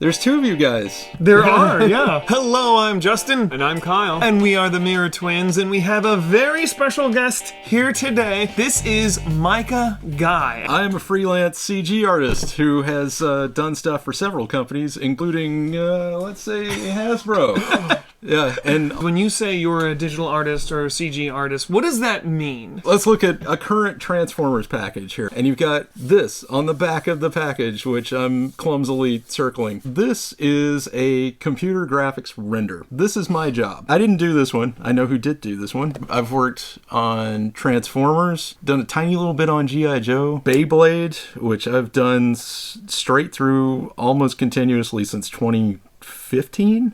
There's two of you guys. There are, yeah. Hello, I'm Justin. And I'm Kyle. And we are the Mirror Twins, and we have a very special guest here today. This is Micah Guy. I am a freelance CG artist who has done stuff for several companies, including, let's say, Hasbro. Yeah, and when you say you're a digital artist or a CG artist, what does that mean? Let's look at a current Transformers package here. And you've got this on the back of the package, which I'm clumsily circling. This is a computer graphics render. This is my job. I didn't do this one. I know who did do this one. I've worked on Transformers, done a tiny little bit on G.I. Joe, Bayblade, which I've done straight through almost continuously since 2015.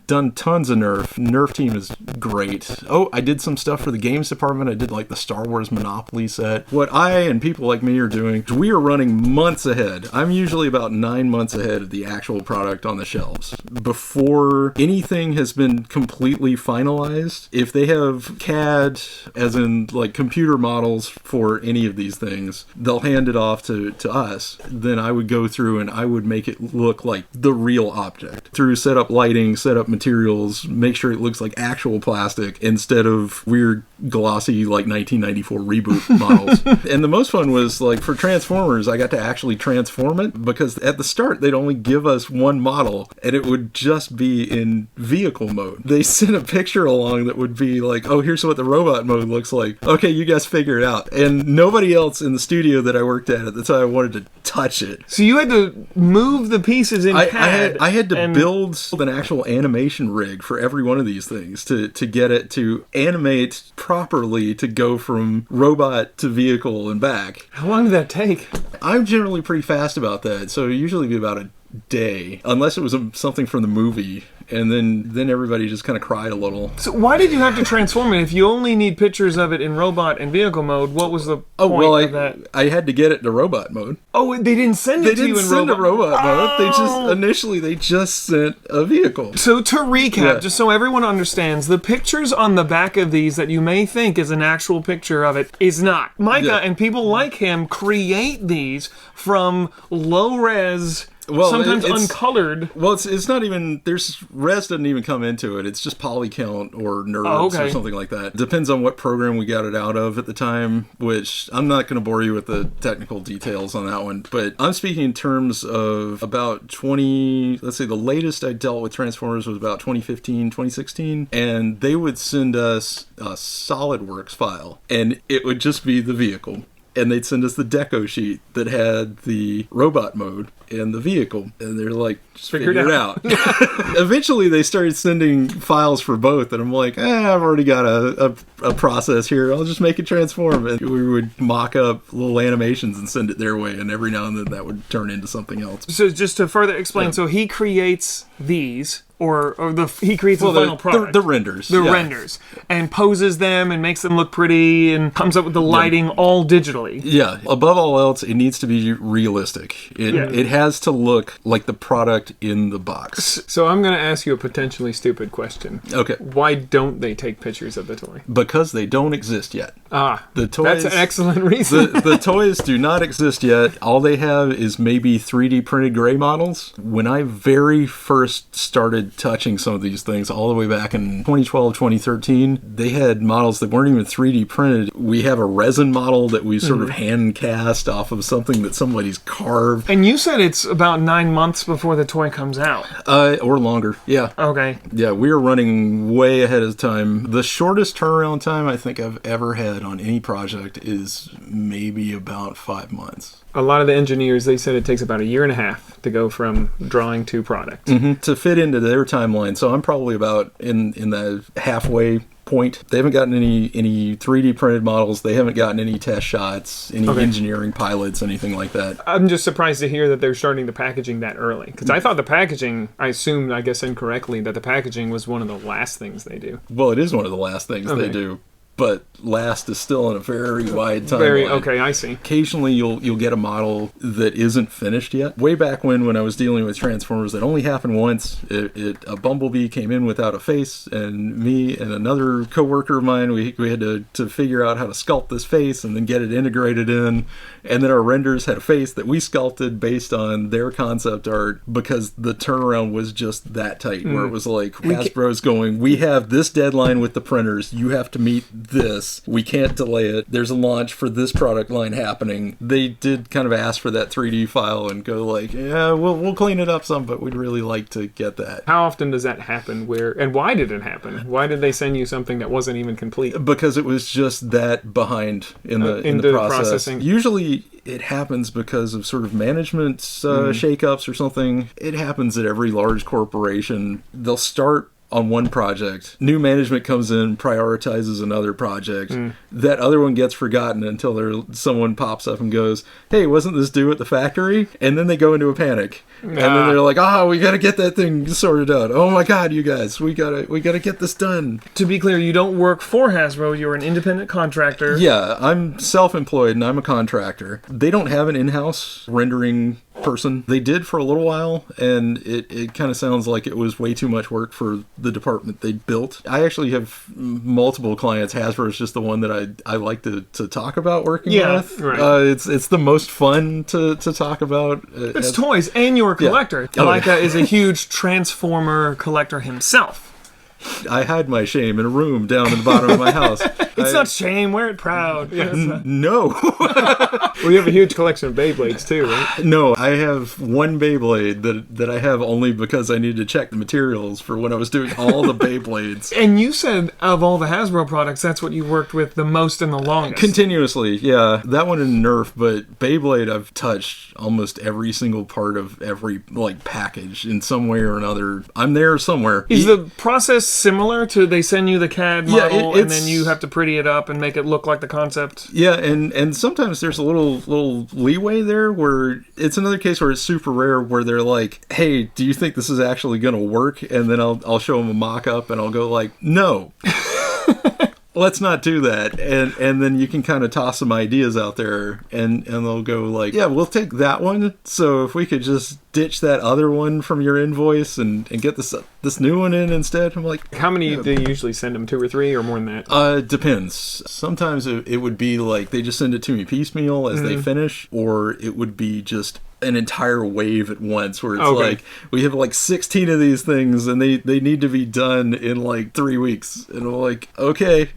Done tons of Nerf. Nerf team is great. Oh, I did some stuff for the games department. I did like the Star Wars Monopoly set. What I and people like me are doing, we are running months ahead. I'm usually about 9 months ahead of the actual product on the shelves. Before anything has been completely finalized, if they have CAD, as in like computer models for any of these things, they'll hand it off to us. Then I would go through and I would make it look like the real object through set up lighting, set up materials, make sure it looks like actual plastic instead of weird glossy like 1994 reboot models. And the most fun was like for Transformers, I got to actually transform it because at the start they'd only give us one model and it would just be in vehicle mode. They sent a picture along that would be like, oh, here's what the robot mode looks like. Okay, you guys figure it out. And nobody else in the studio that I worked at the time wanted to touch it. So you had to move the pieces in CAD. I had to build an actual animation rig for every one of these things to get it to animate properly to go from robot to vehicle and back. How long did that take? I'm generally pretty fast about that, so it usually be about a day, unless it was something from the movie. And then everybody just kind of cried a little. So why did you have to transform it? If you only need pictures of it in robot and vehicle mode, what was the point of that? I had to get it to robot mode. Oh, they didn't send it to you in robot? They didn't send a robot mode. They just sent a vehicle. So to recap, just so everyone understands, the pictures on the back of these that you may think is an actual picture of it is not. Micah and people like him create these from low-res, sometimes uncolored. Well, it's not even, res doesn't even come into it. It's just polycount or nerds or something like that. Depends on what program we got it out of at the time, which I'm not going to bore you with the technical details on that one. But I'm speaking in terms of about let's say the latest I dealt with Transformers was about 2015, 2016. And they would send us a SolidWorks file and it would just be the vehicle. And they'd send us the deco sheet that had the robot mode and the vehicle. And they're like, just figure it out. Eventually, they started sending files for both. And I'm like, I've already got a process here. I'll just make it transform. And we would mock up little animations and send it their way. And every now and then that would turn into something else. So just to further explain, so he creates these... he creates the final product. The renders. The renders. And poses them and makes them look pretty and comes up with the lighting all digitally. Yeah. Above all else, it needs to be realistic. It has to look like the product in the box. So I'm going to ask you a potentially stupid question. Okay. Why don't they take pictures of the toy? Because they don't exist yet. The toys, that's an excellent reason. the toys do not exist yet. All they have is maybe 3D printed gray models. When I very first started touching some of these things all the way back in 2012, 2013, they had models that weren't even 3D printed. We have a resin model that we sort of hand cast off of something that somebody's carved. And you said it's about 9 months before the toy comes out. Or longer, yeah. Okay. Yeah, we are running way ahead of time. The shortest turnaround time I think I've ever had on any project is maybe about 5 months. A lot of the engineers, they said it takes about 1.5 years to go from drawing to product. To fit into their timeline. So I'm probably about in the halfway point. They haven't gotten any 3D printed models. They haven't gotten any test shots, any engineering pilots, anything like that. I'm just surprised to hear that they're starting the packaging that early. Because I thought the packaging, I assumed, I guess incorrectly, that the packaging was one of the last things they do. Well, it is one of the last things they do. but last is still in a very wide timeline. Okay, I see. Occasionally you'll get a model that isn't finished yet. Way back when I was dealing with Transformers, that only happened once. A Bumblebee came in without a face, and me and another coworker of mine, we had to figure out how to sculpt this face and then get it integrated in. And then our renders had a face that we sculpted based on their concept art, because the turnaround was just that tight, where it was like Hasbro's going, we have this deadline with the printers, you have to meet this, we can't delay it, there's a launch for this product line happening. They did kind of ask for that 3D file and go like, yeah, we'll clean it up some, but we'd really like to get that. How often does that happen? And why did it happen? Why did they send you something that wasn't even complete? Because it was just that behind in the processing. Usually it happens because of sort of management shakeups or something. It happens at every large corporation. They'll start on one project. New management comes in, prioritizes another project. That other one gets forgotten until someone pops up and goes, hey, wasn't this due at the factory? And then they go into a panic. And then they're like, we got to get that thing sorted out. Oh my God, you guys, we gotta get this done. To be clear, you don't work for Hasbro. You're an independent contractor. Yeah, I'm self-employed and I'm a contractor. They don't have an in-house rendering person. They did for a little while, and it kind of sounds like it was way too much work for the department they built. I actually have multiple clients. Hasbro is just the one that I like to talk about working with. Right. It's the most fun to talk about. It's toys, and you're a collector. Yeah. Micah is a huge Transformer collector himself. I hide my shame in a room down in the bottom of my house. It's not shame, wear it proud. No. Well, you have a huge collection of Beyblades too, right? No, I have one Beyblade that I have only because I needed to check the materials for when I was doing all the Beyblades. And you said of all the Hasbro products, that's what you worked with the most and the longest. Continuously, yeah. That one in Nerf, but Beyblade I've touched almost every single part of every package in some way or another. I'm there somewhere. Is the process similar to they send you the CAD model and then you have to pretty it up and make it look like the concept? Yeah, and sometimes there's a little leeway there where it's another case where it's super rare where they're like, hey, do you think this is actually going to work? And then I'll show them a mock-up and I'll go like, no. Let's not do that. And then you can kind of toss some ideas out there and they'll go like, yeah, we'll take that one. So if we could just ditch that other one from your invoice and get this new one in instead. I'm like, how many do you usually send them? 2 or 3 or more than that? Depends. Sometimes it would be like they just send it to me piecemeal as they finish, or it would be just an entire wave at once where it's like we have like 16 of these things and they need to be done in like 3 weeks, and I'm like, okay,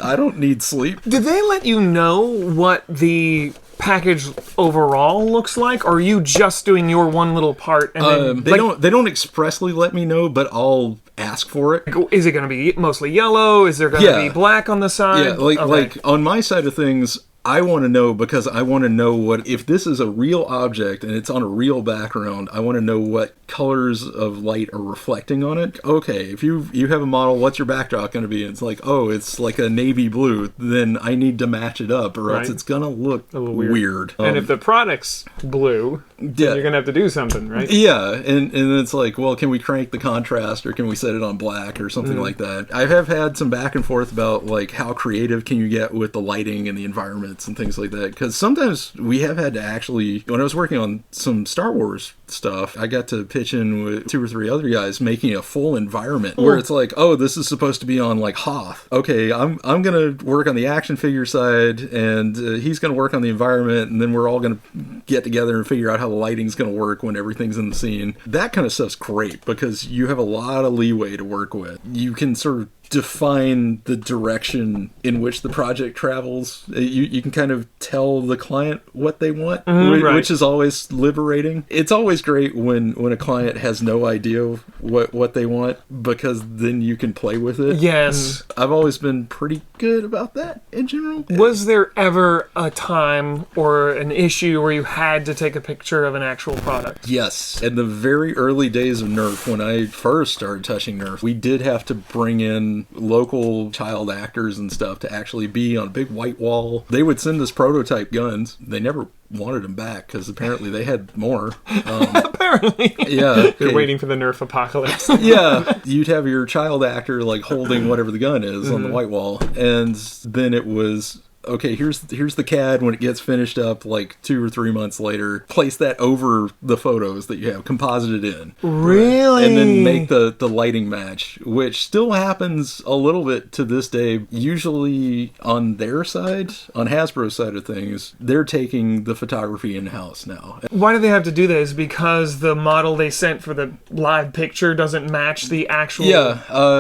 I don't need sleep. Did they let you know what the package overall looks like, or are you just doing your one little part? And then, they don't expressly let me know, but I'll ask for it. Is it going to be mostly yellow? Is there going to be black on the side? Yeah, like on my side of things, I want to know, because I want to know if this is a real object and it's on a real background, I want to know what colors of light are reflecting on it. Okay, if you have a model, what's your backdrop going to be? And it's like, it's like a navy blue, then I need to match it up or else it's going to look a little weird. And if the product's blue, you're going to have to do something, right? Yeah, and it's like, well, can we crank the contrast or can we set it on black or something like that? I have had some back and forth about like how creative can you get with the lighting and the environment and things like that, because sometimes we have had to actually, when I was working on some Star Wars stuff, I got to pitch in with 2 or 3 other guys making a full environment where it's like, this is supposed to be on like Hoth. Okay, I'm gonna work on the action figure side and he's gonna work on the environment, and then we're all gonna get together and figure out how the lighting's gonna work when everything's in the scene. That kind of stuff's great because you have a lot of leeway to work with. You can sort of define the direction in which the project travels. You can kind of tell the client what they want, which is always liberating. It's always great when a client has no idea what they want, because then you can play with it. Yes. I've always been pretty good about that in general. Was there ever a time or an issue where you had to take a picture of an actual product? Yes. In the very early days of Nerf, when I first started touching Nerf, we did have to bring in and local child actors and stuff to actually be on a big white wall. They would send us prototype guns. They never wanted them back because apparently they had more. Apparently. Yeah. They're waiting for the Nerf apocalypse. Yeah. You'd have your child actor like holding whatever the gun is on the white wall. And then it was, okay, here's the CAD when it gets finished up like 2 or 3 months later. Place that over the photos that you have composited in. Really? And then make the lighting match, which still happens a little bit to this day. Usually on their side, on Hasbro's side of things, they're taking the photography in-house now. Why do they have to do this? Because the model they sent for the live picture doesn't match the actual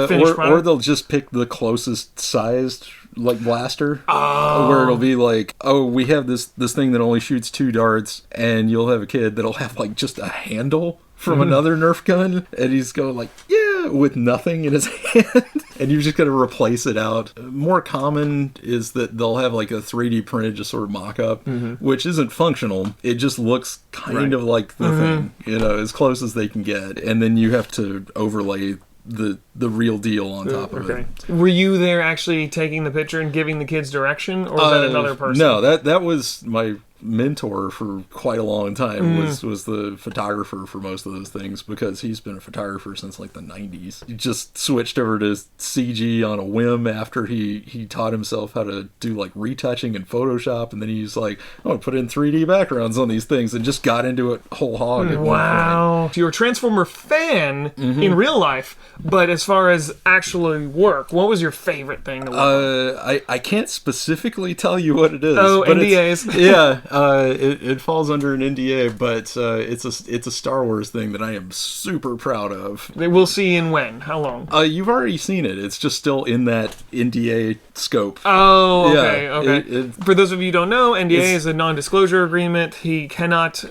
finished product? Or they'll just pick the closest sized like blaster, where it'll be like, oh, we have this thing that only shoots 2 darts, and you'll have a kid that'll have like just a handle from another Nerf gun, and he's going like, yeah, with nothing in his hand, and you're just going to replace it out. More common is that they'll have like a 3D printed just sort of mock-up, which isn't functional. It just looks kind of like the thing, you know, as close as they can get, and then you have to overlay the real deal on top of it. Were you there actually taking the picture and giving the kids direction, or was that another person? No, that was my mentor for quite a long time. Was the photographer for most of those things, because he's been a photographer since like the 90s. He just switched over to CG on a whim after he taught himself how to do like retouching in Photoshop, and then he's like, I'm gonna put in 3D backgrounds on these things, and just got into it whole hog at one Wow. So you're a Transformer fan in real life, but as far as actually work, what was your favorite thing to work on? I can't specifically tell you what it is. Oh, but NDAs. Yeah, it falls under an NDA, but it's a Star Wars thing that I am super proud of. We'll see in when? How long? You've already seen it. It's just still in that NDA scope. Oh, okay, Yeah, okay. For those of you who don't know, NDA is a non-disclosure agreement. He cannot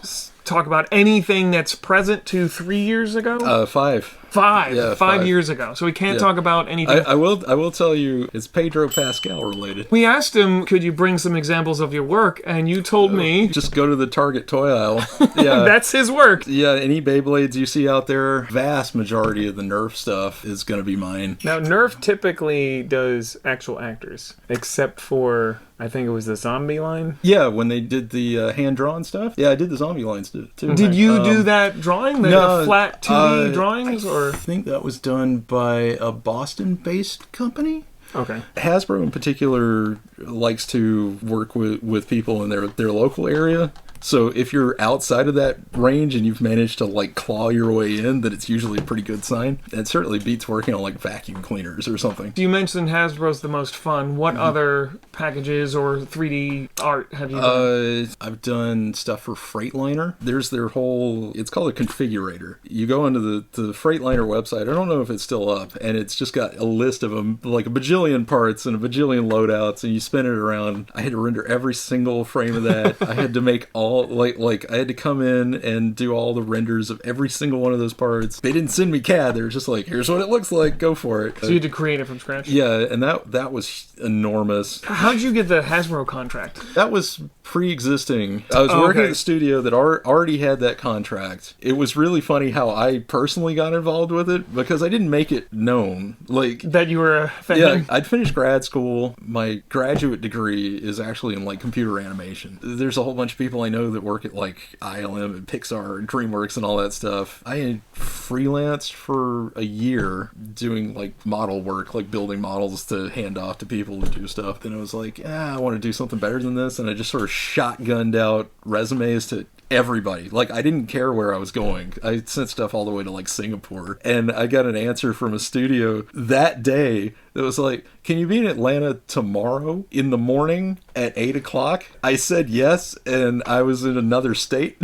talk about anything that's present to 3 years ago? 5. Five. 5 years ago. So we can't talk about anything. I will tell you, it's Pedro Pascal related. We asked him, could you bring some examples of your work? And you told me... Just go to the Target toy aisle. Yeah. That's his work. Yeah, any Beyblades you see out there, vast majority of the Nerf stuff is going to be mine. Now, Nerf typically does actual actors, except for, I think it was the zombie line. Yeah, when they did the hand-drawn stuff. Yeah, I did the zombie lines too. Did you do that drawing? The flat 2D drawings? Or I think that was done by a Boston-based company. Okay. Hasbro in particular likes to work with people in their local area. So if you're outside of that range and you've managed to like claw your way in, then it's usually a pretty good sign. It certainly beats working on like vacuum cleaners or something. You mentioned Hasbro's the most fun. What other packages or 3D art have you done? I've done stuff for Freightliner. There's their whole, it's called a configurator. You go onto the Freightliner website. I don't know if it's still up, and it's just got a list of them, like a bajillion parts and a bajillion loadouts, and you spin it around. I had to render every single frame of that. I had to make all like I had to come in and do all the renders of every single one of those parts. They didn't send me CAD. They were just like, here's what it looks like, go for it. So you had to create it from scratch? Yeah, and that was enormous. How did you get the Hasbro contract? That was pre-existing. I was working at a studio that already had that contract. It was really funny how I personally got involved with it, because I didn't make it known. Like that you were a fan? Yeah, I'd finished grad school. My graduate degree is actually in like computer animation. There's a whole bunch of people I know that work at like ILM and Pixar and DreamWorks and all that stuff. I had freelanced for a year doing like model work, like building models to hand off to people to do stuff. Then I was like, I want to do something better than this, and I just sort of shotgunned out resumes to everybody. Like, I didn't care where I was going. I sent stuff all the way to like Singapore, and I got an answer from a studio that day that was like, can you be in Atlanta tomorrow in the morning at 8 o'clock? I said yes, and I was in another state.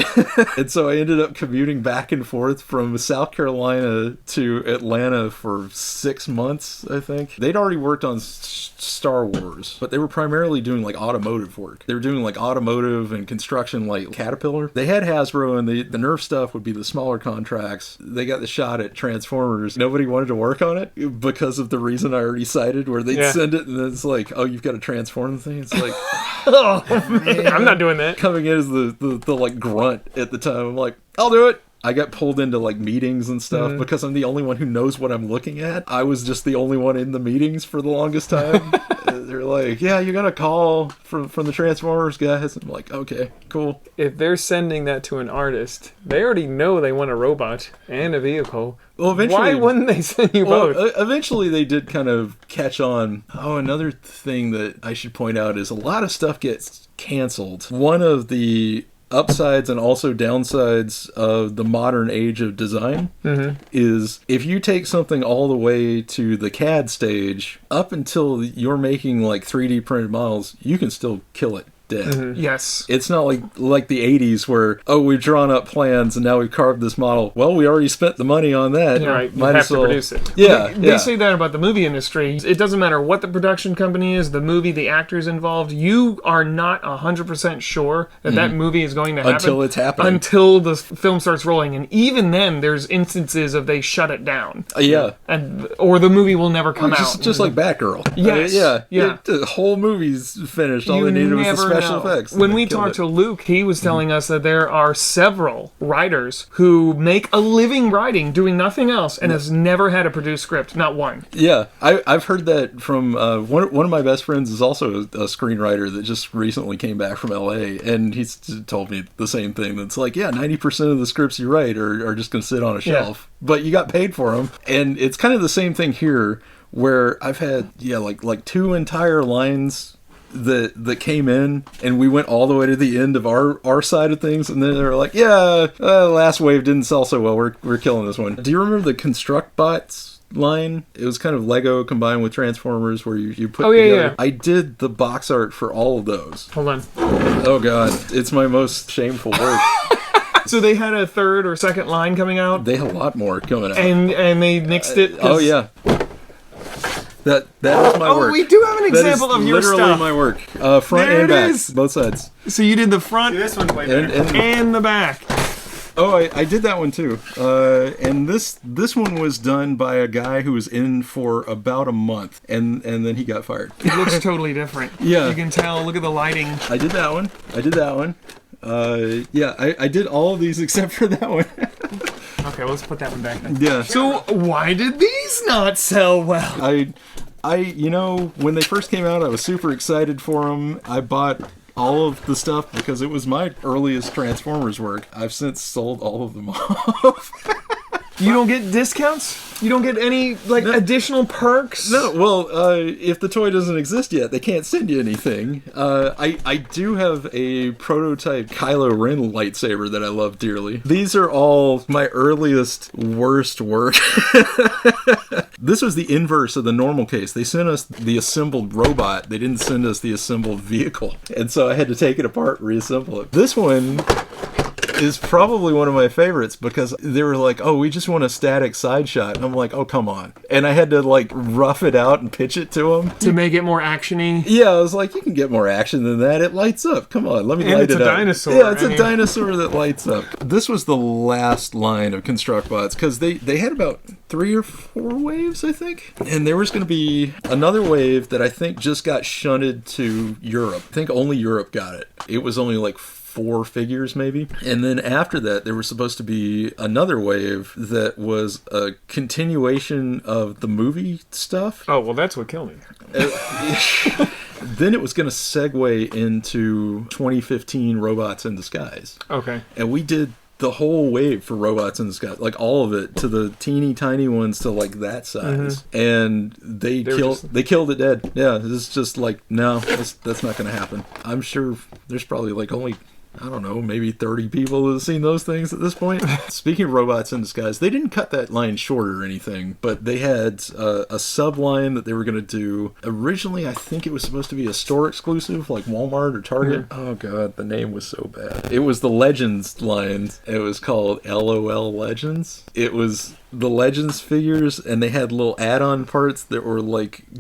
And so I ended up commuting back and forth from South Carolina to Atlanta for 6 months, I think. They'd already worked on Star Wars, but they were primarily doing like automotive work. They were doing like automotive and construction, like Caterpillar. They had Hasbro, and the Nerf stuff would be the smaller contracts. They got the shot at Transformers. Nobody wanted to work on it because of the reason I already cited, where they'd send it and then it's like, oh, you've got to transform the thing. It's like, oh man, I'm not doing that. Coming in as the like grunt at the time, I'm like, I'll do it. I got pulled into like meetings and stuff because I'm the only one who knows what I'm looking at. I was just the only one in the meetings for the longest time. They're like, yeah, you got a call from the Transformers guys. I'm like, okay, cool. If they're sending that to an artist, they already know they want a robot and a vehicle. Well, eventually, why wouldn't they send you both? Eventually, they did kind of catch on. Oh, another thing that I should point out is a lot of stuff gets canceled. One of the upsides and also downsides of the modern age of design is if you take something all the way to the CAD stage, up until you're making like 3D printed models, you can still kill it dead. Yes. It's not like the 80s where, oh, we've drawn up plans and now we've carved this model. Well, we already spent the money on that. Right. Might You have as well to produce it. Yeah. They say that about the movie industry. It doesn't matter what the production company is, the movie, the actors involved. You are not 100% sure that that movie is going to happen. Until it's happening. Until the film starts rolling. And even then, there's instances of they shut it down. Yeah. Or the movie will never come out. Just like Batgirl. Yes. Yeah. The whole movie's finished. All they needed was the special effects. When we talked to Luke, he was telling us that there are several writers who make a living writing, doing nothing else, and has never had a produced script. Not one. Yeah, I've heard that from one of my best friends is also a screenwriter that just recently came back from LA, and he's told me the same thing. That's like, yeah, 90% of the scripts you write are just going to sit on a shelf, but you got paid for them. And it's kind of the same thing here, where I've had like 2 entire lines that came in, and we went all the way to the end of our side of things, and then they were like, last wave didn't sell so well, we're killing this one. Do you remember the Construct Bots line? It was kind of Lego combined with Transformers, where you put together. I did the box art for all of those. Hold on. Oh god, it's my most shameful work. So they had a third or second line coming out? They had a lot more coming out. And they nixed it? Oh yeah. That is my work. Oh, we do have an example of your stuff. Literally my work. Front There and it back, is. both sides. So you did the front This one's way better. and the back. Oh, I did that one too. And this one was done by a guy who was in for about a month, and then he got fired. It looks totally different. Yeah. You can tell. Look at the lighting. I did that one. I did all of these except for that one. Okay, let's put that one back then. Yeah. So why did these not sell well? When they first came out, I was super excited for them. I bought all of the stuff because it was my earliest Transformers work. I've since sold all of them off. You don't get discounts? You don't get any additional perks? No, well, if the toy doesn't exist yet, they can't send you anything. I do have a prototype Kylo Ren lightsaber that I love dearly. These are all my earliest, worst work. This was the inverse of the normal case. They sent us the assembled robot. They didn't send us the assembled vehicle. And so I had to take it apart, reassemble it. This one is probably one of my favorites because they were like, oh, we just want a static side shot. And I'm like, oh, come on. And I had to rough it out and pitch it to them. To make it more action-y? Yeah, I was like, you can get more action than that. It lights up. Come on, let me light it up. It's a dinosaur. Yeah, it's a dinosaur that lights up. This was the last line of Construct Bots because they had about 3 or 4 waves, I think. And there was going to be another wave that I think just got shunted to Europe. I think only Europe got it. It was only 4 figures maybe. And then after that, there was supposed to be another wave that was a continuation of the movie stuff. Oh, well, that's what killed me. Then it was going to segue into 2015 Robots in Disguise. Okay. And we did the whole wave for Robots in Disguise, all of it, to the teeny tiny ones to that size. And they killed it dead. Yeah, it's just no, that's not going to happen. I'm sure there's probably only, I don't know, maybe 30 people who have seen those things at this point. Speaking of Robots in Disguise, they didn't cut that line short or anything, but they had a sub-line that they were going to do. Originally, I think it was supposed to be a store exclusive, like Walmart or Target. Oh, God, the name was so bad. It was the Legends line. It was called LOL Legends. It was the Legends figures, and they had little add-on parts that were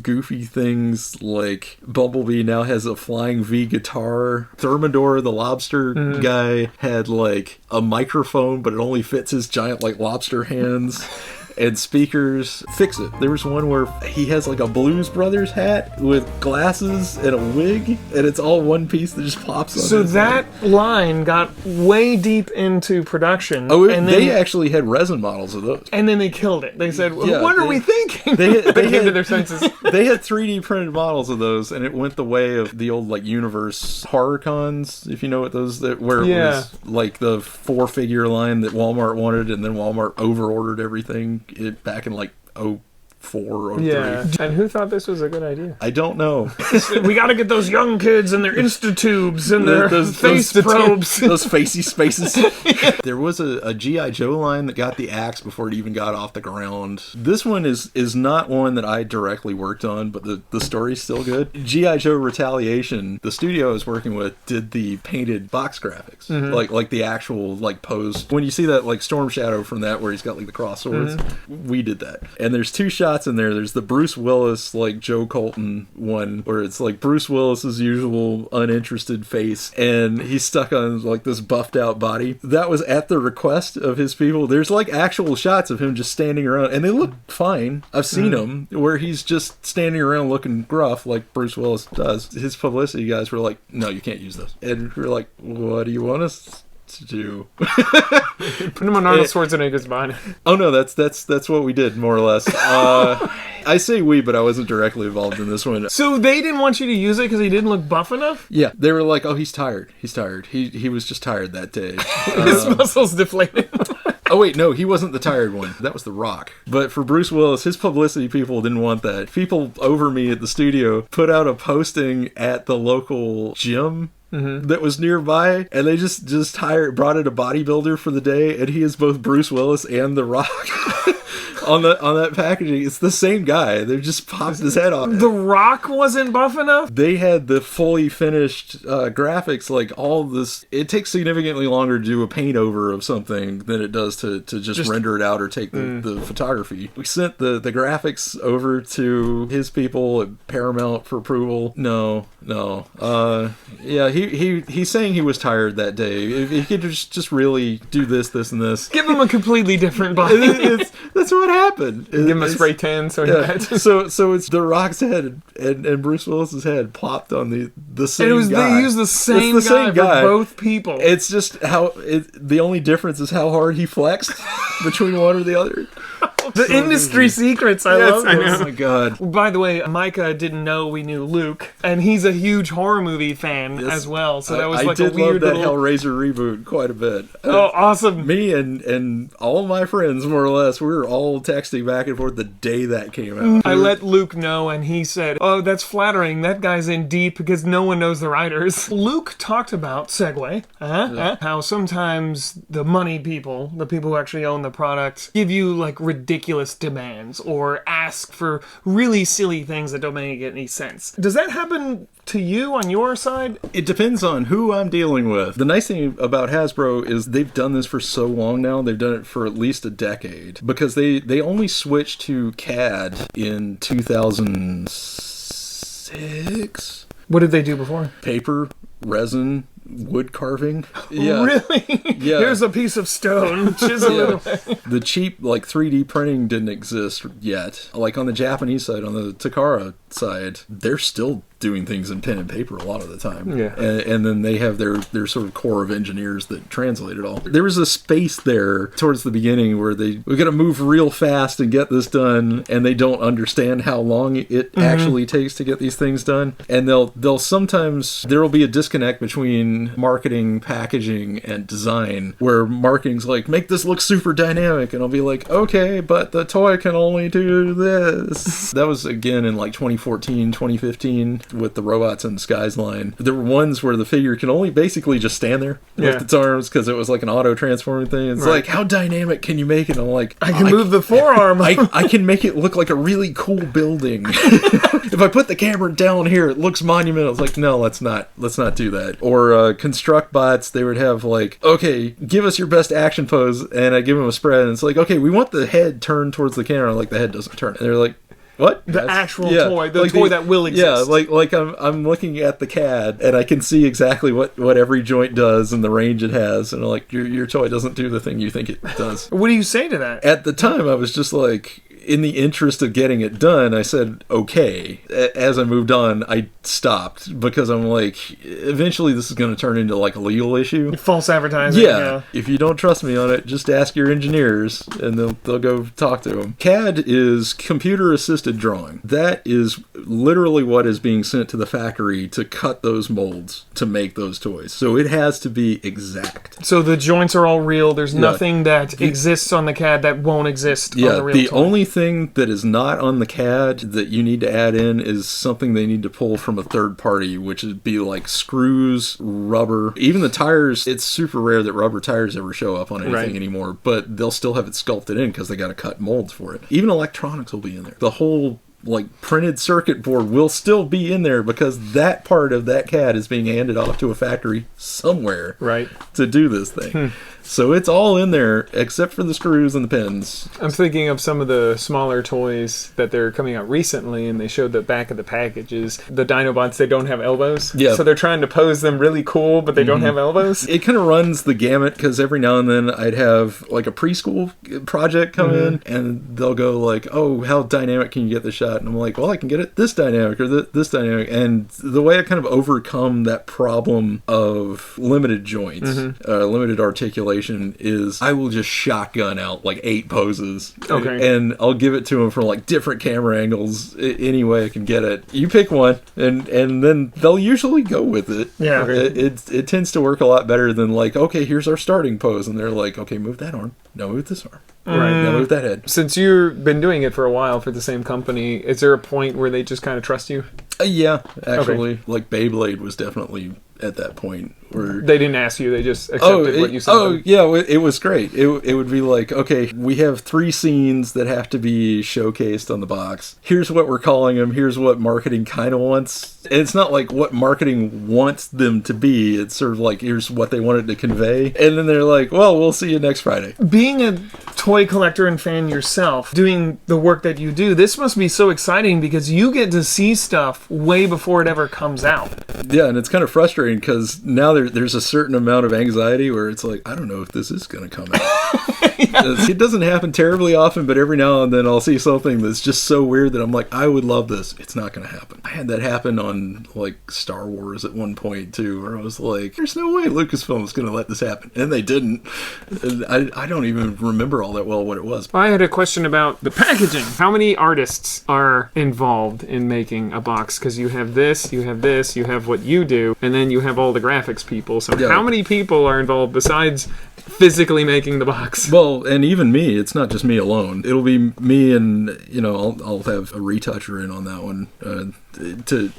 goofy things, like Bumblebee now has a flying V guitar. Thermidor, the lobster guy, had a microphone, but it only fits his giant lobster hands. and speakers. Fix it. There was one where he has like a Blues Brothers hat with glasses and a wig, and it's all one piece that just pops on. So that line got way deep into production. Oh, and they actually had resin models of those. And then they killed it. They said, what are we thinking? They Came to had, their senses. they had 3D printed models of those, and it went the way of the old like Universe horror cons, if you know what those where it was like the 4-figure line that Walmart wanted, and then Walmart overordered everything back in like 04 or 03. Yeah. And who thought this was a good idea? I don't know. We got to get those young kids and their Instatubes and their face probes. Those facey spaces. There was a G.I. Joe line that got the axe before it even got off the ground. This one is not one that I directly worked on, but the story's still good. G.I. Joe Retaliation, the studio I was working with, did the painted box graphics. Mm-hmm. Like the actual like pose. When you see that like Storm Shadow from that where he's got like the cross swords, we did that. And there's 2 shots in there. There's the Bruce Willis like Joe Colton one where it's like Bruce Willis's usual uninterested face and he's stuck on like this buffed out body. That was at the request of his people. There's like actual shots of him just standing around and they look fine. I've seen them where he's just standing around looking gruff like Bruce Willis does. His publicity guys were like, no, you can't use this. And we're like, what do you want us to do? Put him on Arnold Schwarzenegger's body. Oh no, that's what we did, more or less. I say we, but I wasn't directly involved in this one. So they didn't want you to use it because he didn't look buff enough? Yeah, they were like, oh, he's tired. He was just tired that day. His muscles deflated. Oh wait, no, he wasn't the tired one. That was The Rock. But for Bruce Willis, his publicity people didn't want that. People over me at the studio put out a posting at the local gym that was nearby, and they just brought in a bodybuilder for the day, and he is both Bruce Willis and The Rock. On that packaging, it's the same guy. They just popped his head off. The Rock wasn't buff enough? They had the fully finished graphics, like all this. It takes significantly longer to do a paint over of something than it does to just render it out or take the photography. We sent the graphics over to his people at Paramount for approval. No. Yeah, he's saying he was tired that day. If he could just really do this, and this. Give him a completely different body. That's what happened. Give him a spray tan so so it's The Rock's head and Bruce Willis's head plopped on the same guy. They used the same guy for both people. It's just the only difference is how hard he flexed between one or the other. The industry secrets. I love this. Oh my god. By the way, Micah didn't know we knew Luke, and he's a huge horror movie fan as well. So that was like a weird love that Hellraiser reboot quite a bit. Oh, awesome. Me and all my friends, more or less, we were all texting back and forth the day that came out. I let Luke know, and he said, oh, that's flattering. That guy's in deep because no one knows the writers. Luke talked about Segway, how sometimes the money people, the people who actually own the product, give you like ridiculous demands or ask for really silly things that don't make any sense. Does that happen to you on your side? It depends on who I'm dealing with. The nice thing about Hasbro is they've done this for so long now. They've done it for at least a decade because they only switched to CAD in 2006. What did they do before? Paper, resin, wood carving. Yeah. Really? Yeah. Here's a piece of stone. Chisel it away. The cheap, like, 3D printing didn't exist yet. Like, on the Japanese side, on the Takara side, they're still doing things in pen and paper a lot of the time. Yeah. And then they have their sort of core of engineers that translate it all. There was a space there towards the beginning where we got to move real fast and get this done, and they don't understand how long it actually takes to get these things done. And they'll sometimes, there will be a disconnect between marketing, packaging, and design, where marketing's like, make this look super dynamic, and I'll be like, okay, but the toy can only do this. That was, again, in like 2014, 2015, with the Robots in Disguise line. There were ones where the figure can only basically just stand there with its arms because it was like an auto-transforming thing. It's like, how dynamic can you make it? I'm like, I can move the forearm. I can make it look like a really cool building. If I put the camera down here, it looks monumental. It's like, no, let's not do that. Or Construct Bots, they would have like, okay, give us your best action pose, and I give them a spread, and it's like, okay, we want the head turned towards the camera. Like, the head doesn't turn. And they're like, what? The actual toy, the toy that will exist. Yeah, like I'm looking at the CAD and I can see exactly what every joint does and the range it has, and I'm like, your toy doesn't do the thing you think it does. What do you say to that? At the time, I was just like, in the interest of getting it done, I said, okay. As I moved on, I stopped because I'm like, eventually this is going to turn into like a legal issue. False advertising. Yeah. If you don't trust me on it, just ask your engineers and they'll go talk to them. CAD is computer assisted drawing. That is literally what is being sent to the factory to cut those molds to make those toys. So it has to be exact. So the joints are all real. There's nothing that exists on the CAD that won't exist on the real the toy. only thing that is not on the CAD that you need to add in is something they need to pull from a third party, which would be like screws, rubber, even the tires. It's super rare that rubber tires ever show up on anything anymore, but they'll still have it sculpted in because they got to cut molds for it. Even electronics will be in there. The whole like printed circuit board will still be in there because that part of that CAD is being handed off to a factory somewhere to do this thing. So it's all in there except for the screws and the pins. I'm thinking of some of the smaller toys that they're coming out recently, and they showed the back of the packages. The Dinobots, they don't have elbows. Yeah. So they're trying to pose them really cool, but they don't have elbows. It kind of runs the gamut because every now and then I'd have like a preschool project come in and they'll go like, oh, how dynamic can you get the shot? And I'm like, well, I can get it this dynamic or this dynamic. And the way I kind of overcome that problem of limited joints, limited articulation, is I will just shotgun out like 8 poses. Okay. And I'll give it to them from like different camera angles any way I can get it. You pick one and then they'll usually go with it. Yeah. It tends to work a lot better than like, okay, here's our starting pose. And they're like, okay, move that arm. No, move this arm. Right. Now move that head. Since you've been doing it for a while for the same company, is there a point where they just kind of trust you? Yeah, actually. Okay. Like Bayblade was definitely at that point where they didn't ask you, they just accepted what you said. It was great. It would be like, okay, we have 3 scenes that have to be showcased on the box. Here's what we're calling them. Here's what marketing kind of wants. And it's not like what marketing wants them to be. It's sort of like, here's what they wanted to convey. And then they're like, well, we'll see you next Friday. Being a toy collector and fan yourself, doing the work that you do, this must be so exciting because you get to see stuff way before it ever comes out. Yeah, and it's kind of frustrating because now there's a certain amount of anxiety where it's like, I don't know if this is going to come out. It doesn't happen terribly often, but every now and then I'll see something that's just so weird that I'm like, I would love this. It's not going to happen. I had that happen on like Star Wars at one point too, where I was like, there's no way Lucasfilm is going to let this happen. And they didn't. I don't even remember all that well what it was. I had a question about the packaging. How many artists are involved in making a box? Because you have this, you have what you do, and then you have all the graphics people. So how many people are involved besides physically making the box? Well, and even me, it's not just me alone. It'll be me and, I'll have a retoucher in on that one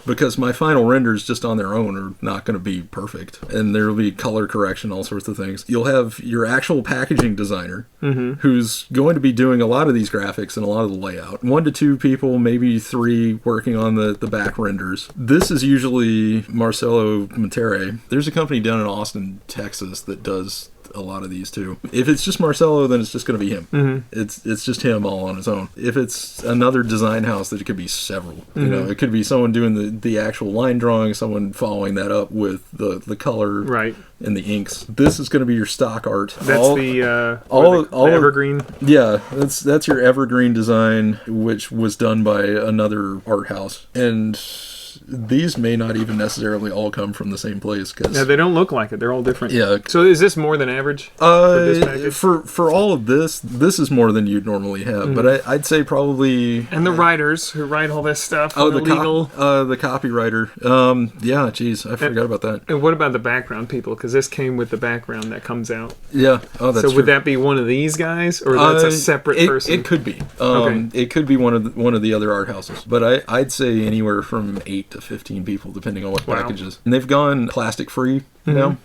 because my final renders just on their own are not going to be perfect. And there'll be color correction, all sorts of things. You'll have your actual packaging designer who's going to be doing a lot of these graphics and a lot of the layout. 1 to 2 people, maybe 3 working on the back renders. This is usually Marcelo Monterrey. There's a company down in Austin, Texas that does a lot of these too. If it's just Marcelo, then it's just going to be him. It's just him all on his own. If it's another design house, that it could be several. It could be someone doing the actual line drawing, someone following that up with the color and the inks. This is going to be your stock art. That's the evergreen. Yeah, that's your evergreen design, which was done by another art house. And these may not even necessarily all come from the same place. Yeah, they don't look like it. They're all different. Yeah. So is this more than average for this package? For all of this is more than you'd normally have. But I'd say probably... And the writers who write all this stuff. Oh, the copywriter. Yeah, geez, I forgot about that. And what about the background people? Because this came with the background that comes out. Yeah. Oh, that's so would that be one of these guys? Or that's a separate person? It could be. It could be one of the other art houses. But I'd say anywhere from 8 to 15 people, depending on what packages. And they've gone plastic free now,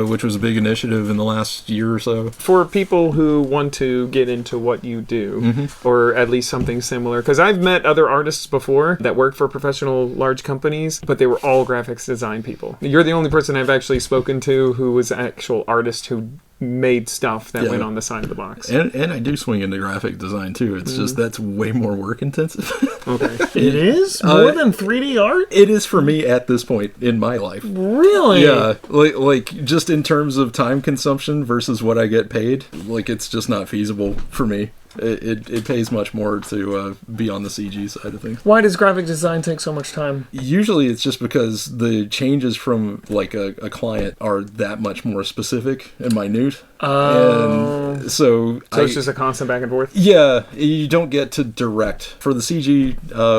which was a big initiative in the last year or so. For people who want to get into what you do, or at least something similar, because I've met other artists before that worked for professional large companies, but they were all graphics design people. You're the only person I've actually spoken to who was an actual artist who made stuff that went on the side of the box. And I do swing into graphic design too. It's just that's way more work intensive. Okay. It is? More than 3D art? It is for me at this point in my life. Really? Yeah, like just in terms of time consumption versus what I get paid, like it's just not feasible for me. It pays much more to be on the CG side of things. Why does graphic design take so much time? Usually it's just because the changes from like a client are that much more specific and minute. And so it's just a constant back and forth? Yeah, you don't get to direct. For the CG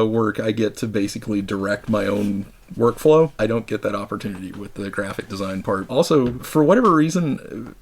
work, I get to basically direct my own workflow. I don't get that opportunity with the graphic design part. Also, for whatever reason,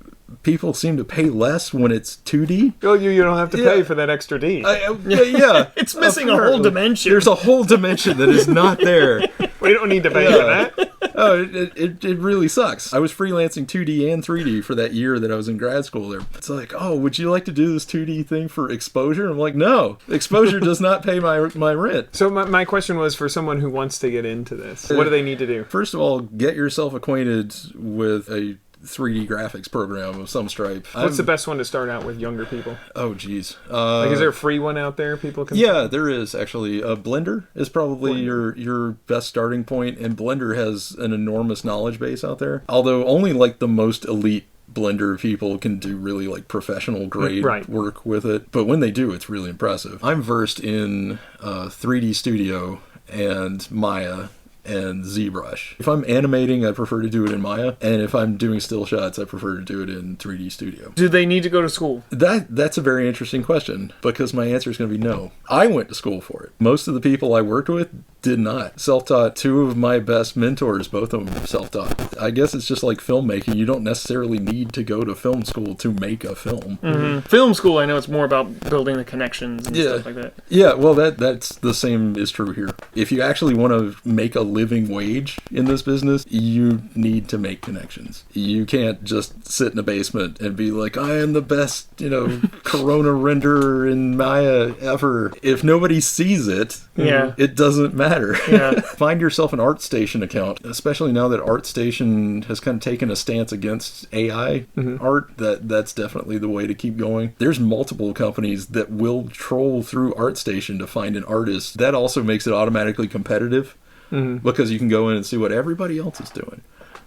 people seem to pay less when it's 2D. Oh, you don't have to pay for that extra D. Yeah. It's missing a whole dimension. There's a whole dimension that is not there. We don't need to pay for that. Oh, it really sucks. I was freelancing 2D and 3D for that year that I was in grad school there. It's like, oh, would you like to do this 2D thing for exposure? I'm like, no. Exposure does not pay my rent. So my question was for someone who wants to get into this. What do they need to do? First of all, get yourself acquainted with a 3D graphics program of some stripe. What's the best one to start out with younger people? Oh, geez. Like, is there a free one out there people can... Yeah, there is, actually. Blender is probably your best starting point, and Blender has an enormous knowledge base out there. Although only, like, the most elite Blender people can do really, like, professional grade work with it. But when they do, it's really impressive. I'm versed in 3D Studio and Maya and ZBrush. If I'm animating, I prefer to do it in Maya, and if I'm doing still shots, I prefer to do it in 3D Studio. Do they need to go to school? That's a very interesting question, because my answer is going to be no. I went to school for it. Most of the people I worked with did not. Self-taught. Two of my best mentors, both of them self-taught. I guess it's just like filmmaking. You don't necessarily need to go to film school to make a film. Film school, I know it's more about building the connections and stuff like that. Yeah, well, that's the same is true here. If you actually want to make a living wage in this business, you need to make connections. You can't just sit in a basement and be like, I am the best, Corona renderer in Maya ever. If nobody sees it, it doesn't matter. Yeah. Find yourself an ArtStation account, especially now that ArtStation has kind of taken a stance against AI art. That's definitely the way to keep going. There's multiple companies that will troll through ArtStation to find an artist. That also makes it automatically competitive. Because you can go in and see what everybody else is doing.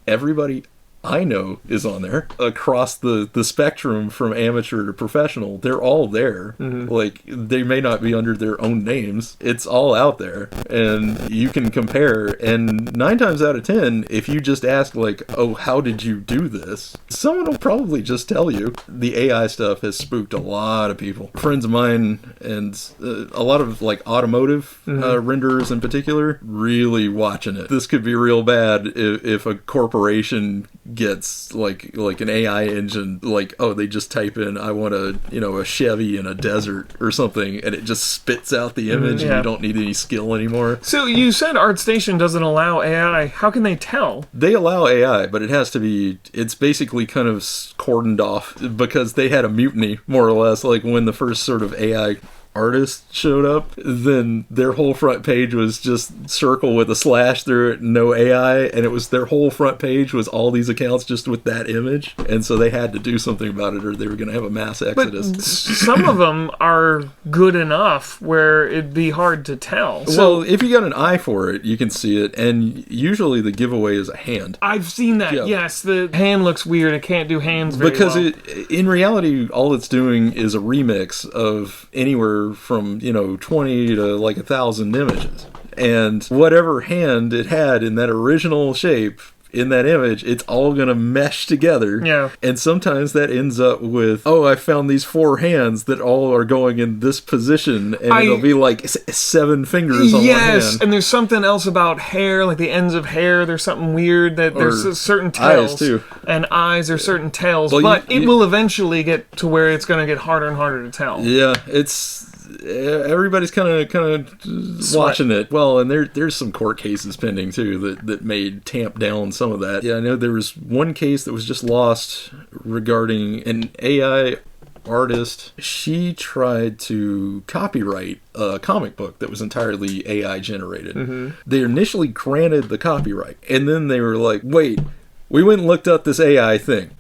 Everybody I know is on there across the spectrum from amateur to professional. They're all there. Like, they may not be under their own names. It's all out there, and you can compare. And 9 times out of 10, if you just ask, like, oh, how did you do this? Someone will probably just tell you. The AI stuff has spooked a lot of people. Friends of mine and a lot of, like, automotive renderers in particular, really watching it. This could be real bad if a corporation gets like an AI engine, like, oh, they just type in, I want a Chevy in a desert or something, and it just spits out the image and you don't need any skill anymore. So you said ArtStation doesn't allow AI. How can they tell? They allow AI, but it has to be, it's basically kind of cordoned off because they had a mutiny, more or less, like when the first sort of AI artist showed up, then their whole front page was just circle with a slash through it, no AI, and it was their whole front page was all these accounts just with that image, and so they had to do something about it or they were going to have a mass exodus. But some of them are good enough where it'd be hard to tell. Well, if you got an eye for it, you can see it, and usually the giveaway is a hand. I've seen that, yes. The hand looks weird. It can't do hands very because well. In reality, all it's doing is a remix of anywhere from 20 to like 1,000 images, and whatever hand it had in that original shape in that image, it's all gonna mesh together. Yeah. And sometimes that ends up with, oh, I found these 4 hands that all are going in this position, and it'll be like 7 fingers on one hand. Yes, and there's something else about hair, like the ends of hair. There's something weird that there's certain tails. Eyes too. And eyes are certain tails, well, but it will eventually get to where it's going to get harder and harder to tell. Yeah, everybody's kind of watching it. Well, and there's some court cases pending too that may tamp down some of that. Yeah, I know there was one case that was just lost regarding an AI artist. She tried to copyright a comic book that was entirely AI generated. They initially granted the copyright, and then they were like, wait, we went and looked up this AI thing.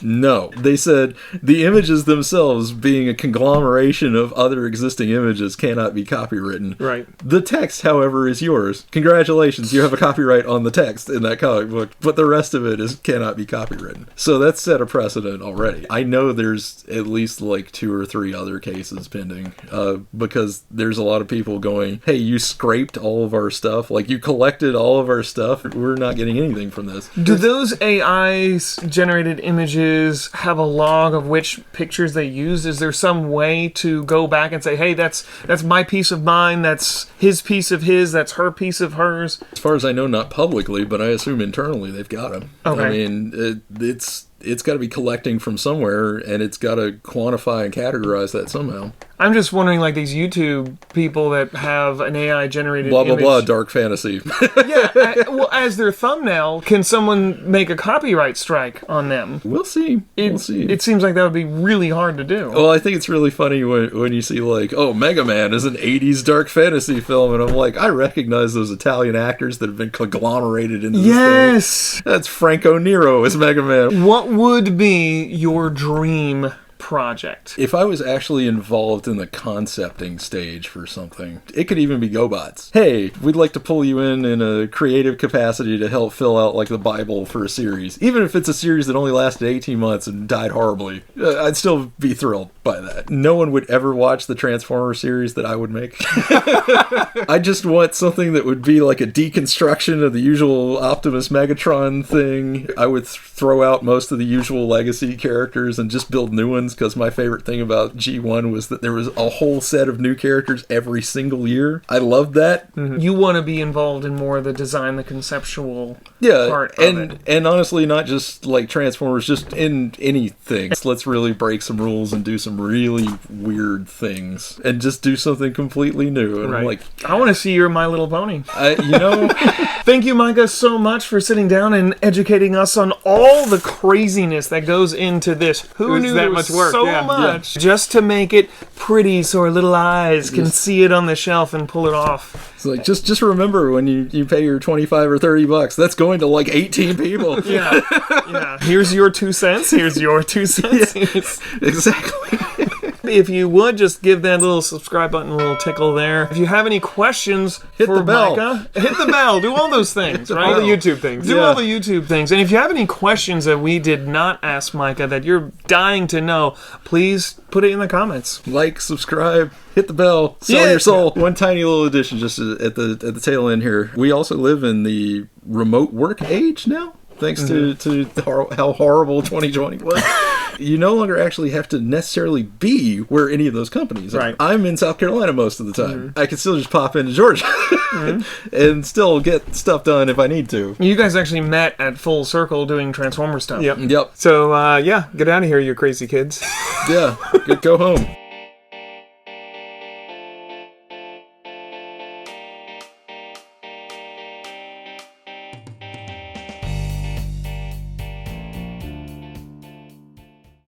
No. They said the images themselves, being a conglomeration of other existing images, cannot be copywritten. Right. The text, however, is yours. Congratulations, you have a copyright on the text in that comic book, but the rest of it cannot be copywritten. So that's set a precedent already. I know there's at least like 2 or 3 other cases pending, because there's a lot of people going, hey, you scraped all of our stuff, like you collected all of our stuff, we're not getting anything from this. Do those AIs generated images have a log of which pictures they used? Is there some way to go back and say, hey, that's my piece of mine, that's his piece of his, that's her piece of hers? As far as I know, not publicly, but I assume internally they've got them. Okay. I mean, it's got to be collecting from somewhere, and it's got to quantify and categorize that somehow. I'm just wondering, like, these YouTube people that have an AI-generated blah, blah, image. blah, dark fantasy. Well, as their thumbnail, can someone make a copyright strike on them? We'll see. We'll see. It seems like that would be really hard to do. Well, I think it's really funny when you see, like, oh, Mega Man is an 80s dark fantasy film, and I'm like, I recognize those Italian actors that have been conglomerated into this thing. That's Franco Nero as Mega Man. What would be your dream project? If I was actually involved in the concepting stage for something, it could even be GoBots. Hey, we'd like to pull you in a creative capacity to help fill out like the Bible for a series. Even if it's a series that only lasted 18 months and died horribly, I'd still be thrilled by that. No one would ever watch the Transformers series that I would make. I just want something that would be like a deconstruction of the usual Optimus Megatron thing. I would throw out most of the usual legacy characters and just build new ones, because my favorite thing about G1 was that there was a whole set of new characters every single year. I loved that. You want to be involved in more of the design, the conceptual part of it. And honestly, not just like Transformers, just in anything. Let's really break some rules and do some really weird things and just do something completely new. And I'm like, I want to see your My Little Pony. You know. Thank you, Micah, so much for sitting down and educating us on all the craziness that goes into this. Who knew that much work? So much just to make it pretty so our little eyes can see it on the shelf and pull it off. It's like, just remember, when you pay your $25 or $30, that's going to like 18 people. Yeah. Here's your 2 cents. Here's your 2 cents. Exactly. If you would, just give that little subscribe button a little tickle there. If you have any questions for Micah, hit the bell. Do all those things, right? All the YouTube things. Do all the YouTube things. And if you have any questions that we did not ask Micah that you're dying to know, please put it in the comments. Like, subscribe, hit the bell, sell your soul. One tiny little addition just at the tail end here. We also live in the remote work age now, thanks to how horrible 2020 was. You no longer actually have to necessarily be where any of those companies are. Right. I'm in South Carolina most of the time. I can still just pop into Georgia and still get stuff done if I need to. You guys actually met at Full Circle doing Transformer stuff. Yep. So, get out of here, you crazy kids. Yeah, go home.